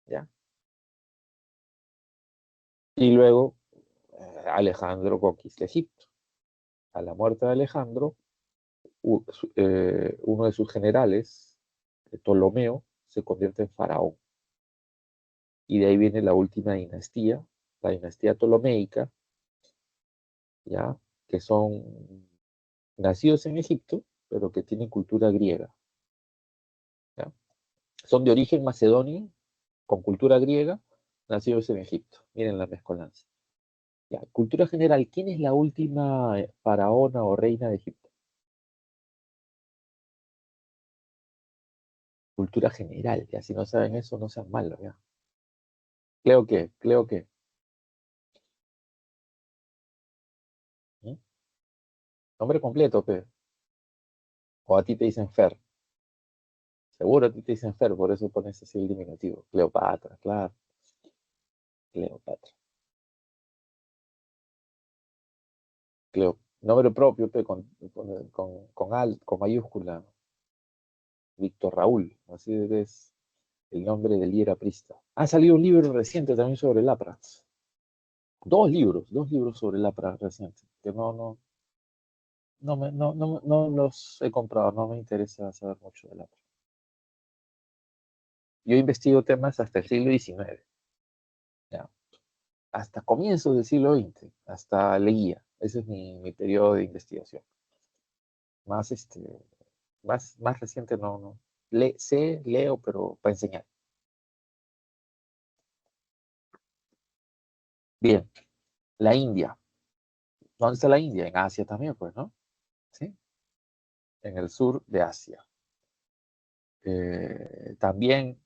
¿Ya? Y luego Alejandro conquista Egipto. A la muerte de Alejandro, uno de sus generales, Ptolomeo, se convierte en faraón. Y de ahí viene la última dinastía, la dinastía ptolomeica, ¿ya? Que son nacidos en Egipto, pero que tienen cultura griega, ¿ya? Son de origen macedonio, con cultura griega, nacidos en Egipto. Miren la mezcolanza. Ya, cultura general, ¿quién es la última faraona o reina de Egipto? Cultura general, ya si no saben eso, no sean malos, ya. Creo que. ¿Mm? Nombre completo, pe. O a ti te dicen Fer. Seguro a ti te dicen Fer, por eso pones así el diminutivo. Cleopatra, claro. Cleopatra. Nombre propio, pe, con mayúscula. Víctor Raúl. Así es el nombre del IER aprista. Ha salido un libro reciente también sobre el APRA. Dos libros sobre el APRA recientes. Que no los he comprado, no me interesa saber mucho del APRA. Yo investigo temas hasta el siglo XIX, ¿ya? Hasta comienzos del siglo XX, hasta leía. Ese es mi periodo de investigación. Más, más reciente no. Leo, pero para enseñar. Bien, la India. ¿Dónde está la India? En Asia también, pues, ¿no? Sí, en el sur de Asia. También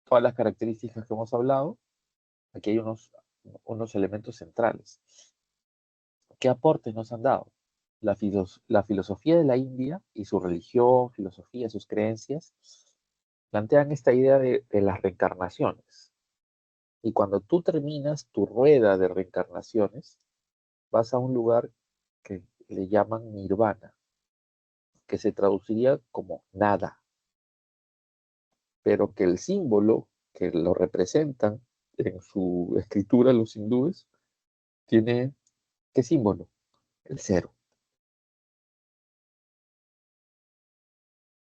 todas las características que hemos hablado, aquí hay unos elementos centrales. ¿Qué aportes nos han dado? La filosofía de la India y su religión, filosofía, sus creencias, plantean esta idea de las reencarnaciones. Y cuando tú terminas tu rueda de reencarnaciones, vas a un lugar que le llaman nirvana, que se traduciría como nada, pero que el símbolo que lo representan en su escritura los hindúes tiene, ¿qué símbolo? El cero.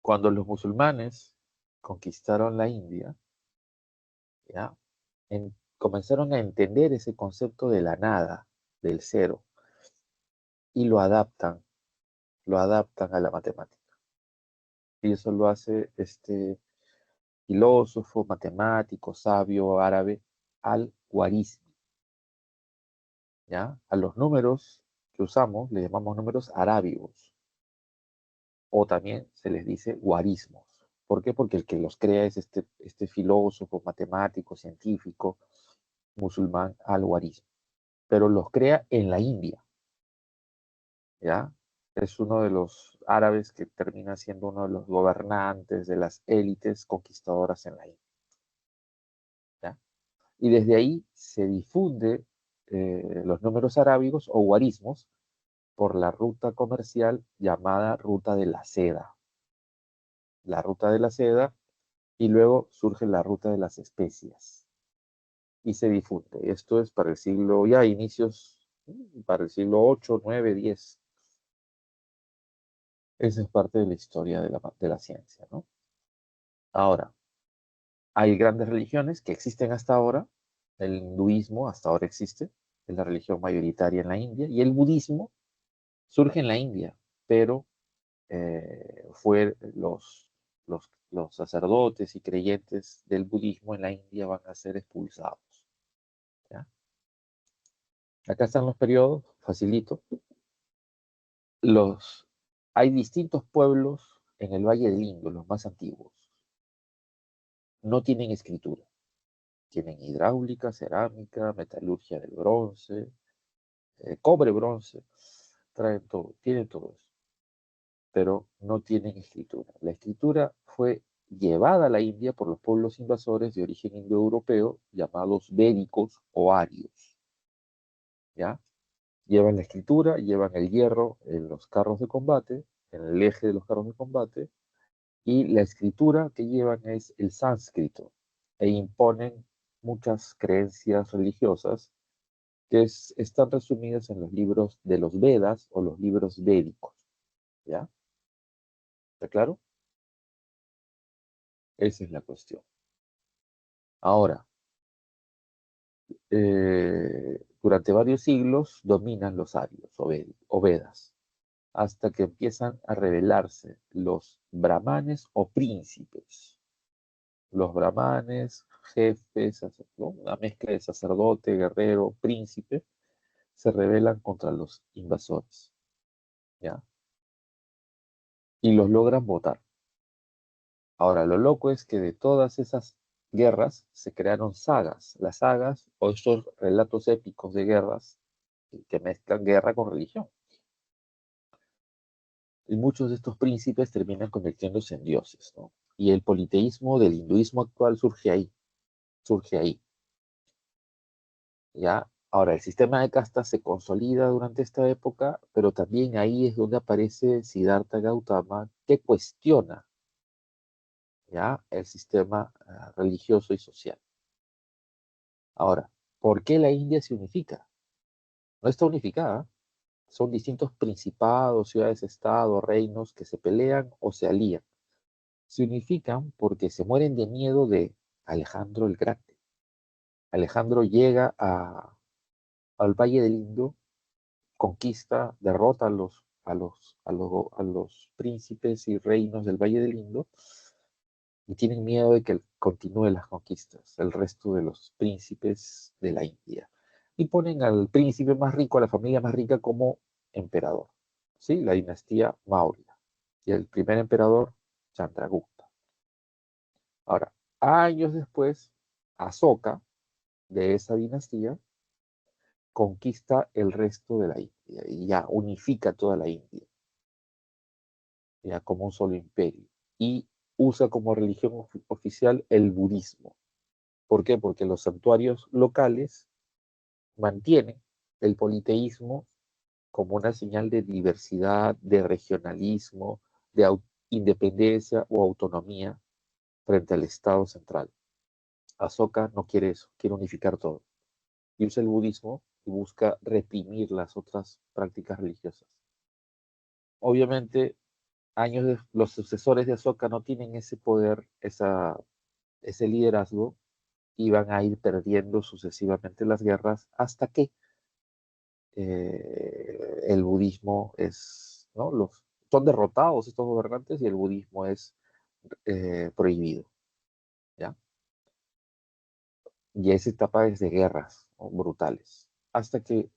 Cuando los musulmanes conquistaron la India, ¿ya? Comenzaron a entender ese concepto de la nada, del cero, y lo adaptan a la matemática. Y eso lo hace este filósofo, matemático, sabio árabe, al-Khwarizmi, ¿ya? A los números que usamos le llamamos números arábigos, o también se les dice guarismos. ¿Por qué? Porque el que los crea es este filósofo, matemático, científico, musulmán al-Khwarizmi, pero los crea en la India, ¿ya? Es uno de los árabes que termina siendo uno de los gobernantes de las élites conquistadoras en la India, ¿ya? Y desde ahí se difunde los números arábigos o guarismos por la ruta comercial llamada Ruta de la Seda. La Ruta de la Seda, y luego surge la Ruta de las Especias y se difunde. Esto es para el siglo, ya inicios, para el siglo 8, 9, 10. Esa es parte de la historia de la ciencia, ¿no? Ahora, hay grandes religiones que existen hasta ahora. El hinduismo hasta ahora existe, es la religión mayoritaria en la India, y el budismo surge en la India, pero fue los sacerdotes y creyentes del budismo en la India van a ser expulsados, ¿ya? Acá están los periodos, facilito. Los, Hay distintos pueblos en el Valle del Indo, los más antiguos. No tienen escritura. Tienen hidráulica, cerámica, metalurgia del bronce, cobre, bronce, traen todo, tienen todo eso, pero no tienen escritura. La escritura fue llevada a la India por los pueblos invasores de origen indoeuropeo llamados védicos o arios, ¿ya? Llevan la escritura, llevan el hierro en los carros de combate, en el eje de los carros de combate, y la escritura que llevan es el sánscrito, e imponen muchas creencias religiosas que están resumidas en los libros de los Vedas o los libros védicos, ¿ya? ¿Está claro? Esa es la cuestión. Ahora, durante varios siglos dominan los arios o Vedas, hasta que empiezan a revelarse los brahmanes o príncipes. Los brahmanes, jefes, ¿no? Una mezcla de sacerdote, guerrero, príncipe, se rebelan contra los invasores, ¿ya? Y los logran votar. Ahora, lo loco es que de todas esas guerras se crearon sagas. Las sagas, o estos relatos épicos de guerras, que mezclan guerra con religión. Y muchos de estos príncipes terminan convirtiéndose en dioses, ¿no? Y el politeísmo del hinduismo actual surge ahí, ¿ya? Ahora, el sistema de castas se consolida durante esta época, pero también ahí es donde aparece Siddhartha Gautama, que cuestiona, ¿ya? El sistema religioso y social. Ahora, ¿por qué la India se unifica? No está unificada, son distintos principados, ciudades-estado, reinos que se pelean o se alían. Se unifican porque se mueren de miedo de Alejandro el Grande. Alejandro llega al Valle del Indo, conquista, derrota a los príncipes y reinos del Valle del Indo y tienen miedo de que continúe las conquistas, el resto de los príncipes de la India. Y ponen al príncipe más rico, a la familia más rica, como emperador, ¿sí? La dinastía Maurya. Y el primer emperador, Chandragupta. Ahora, años después, Asoka, de esa dinastía, conquista el resto de la India y ya unifica toda la India, ya como un solo imperio. Y usa como religión oficial el budismo. ¿Por qué? Porque los santuarios locales mantienen el politeísmo como una señal de diversidad, de regionalismo, de independencia o autonomía frente al Estado central. Ahsoka no quiere eso, quiere unificar todo. Y usa el budismo y busca reprimir las otras prácticas religiosas. Obviamente, los sucesores de Ahsoka no tienen ese poder, ese liderazgo, y van a ir perdiendo sucesivamente las guerras hasta que el budismo es, ¿no? Son derrotados estos gobernantes y el budismo es prohibido, ¿ya? Y esa etapa es de guerras, ¿no? Brutales, hasta que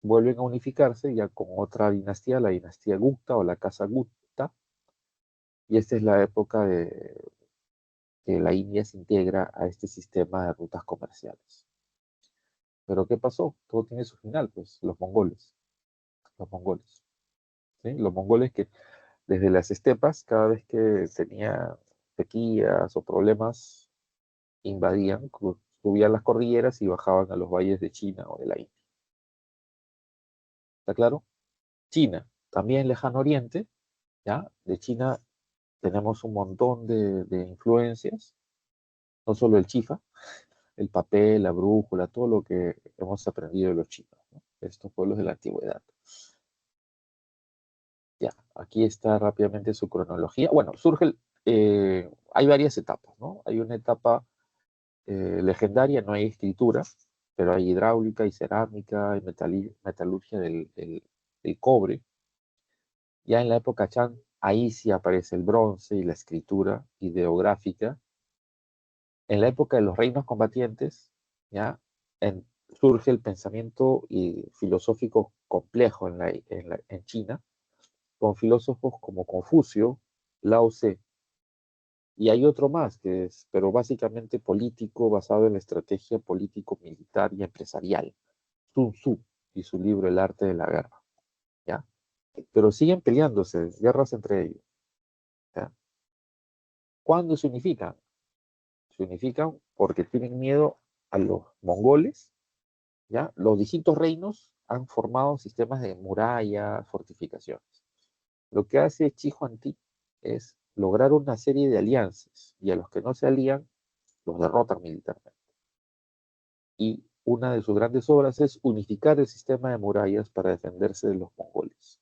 vuelven a unificarse ya con otra dinastía, la dinastía Gupta o la casa Gupta, y esta es la época de que la India se integra a este sistema de rutas comerciales. Pero ¿qué pasó? Todo tiene su final, pues los mongoles, ¿sí? Los mongoles que desde las estepas, cada vez que tenía sequías o problemas, invadían, subían las cordilleras y bajaban a los valles de China o de la India. ¿Está claro? China, también lejano oriente, ¿ya? De China tenemos un montón de influencias, no solo el chifa, el papel, la brújula, todo lo que hemos aprendido de los chinos, ¿no? Estos pueblos de la antigüedad. Ya, aquí está rápidamente su cronología. Bueno, hay varias etapas, ¿no? Hay una etapa legendaria, no hay escritura, pero hay hidráulica, hay cerámica, hay metalurgia del cobre. Ya en la época Chan, ahí sí aparece el bronce y la escritura ideográfica. En la época de los reinos combatientes, ya surge el pensamiento filosófico complejo en China, con filósofos como Confucio, Lao Tse, y hay otro más que es, pero básicamente político, basado en la estrategia político-militar y empresarial, Sun Tzu y su libro El arte de la guerra, ¿ya? Pero siguen peleándose, guerras entre ellos, ¿ya? ¿Cuándo se unifican? Se unifican porque tienen miedo a los mongoles, ¿ya? Los distintos reinos han formado sistemas de murallas, fortificaciones. Lo que hace Chi Huangdi es lograr una serie de alianzas y a los que no se alían los derrotan militarmente. Y una de sus grandes obras es unificar el sistema de murallas para defenderse de los mongoles.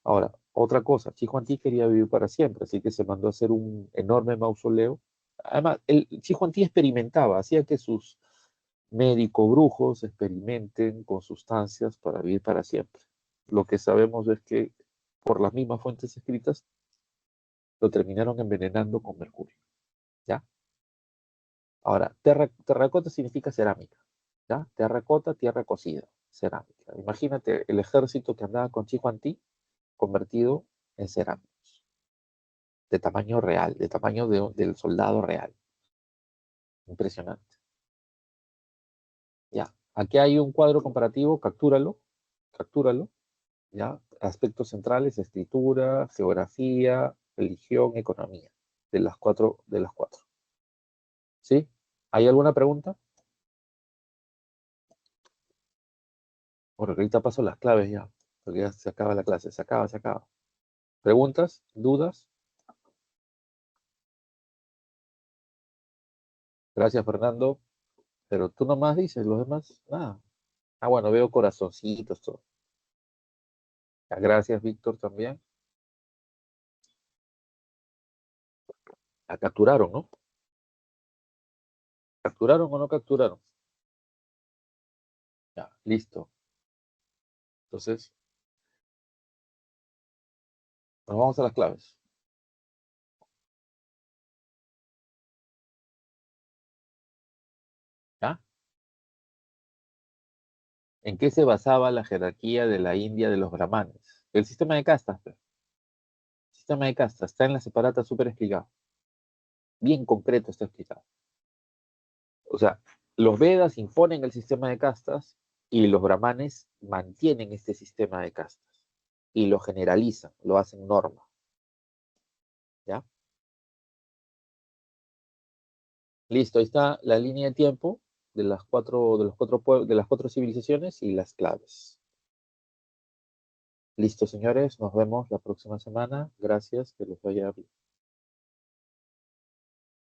Ahora, otra cosa, Chi Huangdi quería vivir para siempre, así que se mandó a hacer un enorme mausoleo. Además, Chi Huangdi experimentaba, hacía que sus médicos brujos experimenten con sustancias para vivir para siempre. Lo que sabemos es que por las mismas fuentes escritas lo terminaron envenenando con mercurio, ¿ya? Ahora, terracota significa cerámica, ¿ya? Terracota, tierra cocida, cerámica. Imagínate el ejército que andaba con Chi Huangdi convertido en cerámicos, de tamaño real, de tamaño del soldado real. Impresionante. Ya, aquí hay un cuadro comparativo, captúralo, ya. Aspectos centrales, escritura, geografía, religión, economía, de las cuatro. ¿Sí? ¿Hay alguna pregunta? Porque ahorita paso las claves ya, porque ya se acaba la clase, se acaba. ¿Preguntas? ¿Dudas? Gracias, Fernando. Pero tú nomás dices, los demás, nada. Ah, bueno, veo corazoncitos, todo. Ya, gracias, Víctor, también. La capturaron, ¿no? ¿Capturaron o no capturaron? Ya, listo. Entonces, nos vamos a las claves. ¿Ya? ¿En qué se basaba la jerarquía de la India de los brahmanes? El sistema de castas, pues. El sistema de castas está en la separata súper explicado. Bien concreto está explicado. O sea, los Vedas imponen el sistema de castas y los brahmanes mantienen este sistema de castas y lo generalizan, lo hacen norma, ¿ya? Listo, ahí está la línea de tiempo de las cuatro civilizaciones y las claves. Listo, señores, nos vemos la próxima semana. Gracias, que les vaya bien.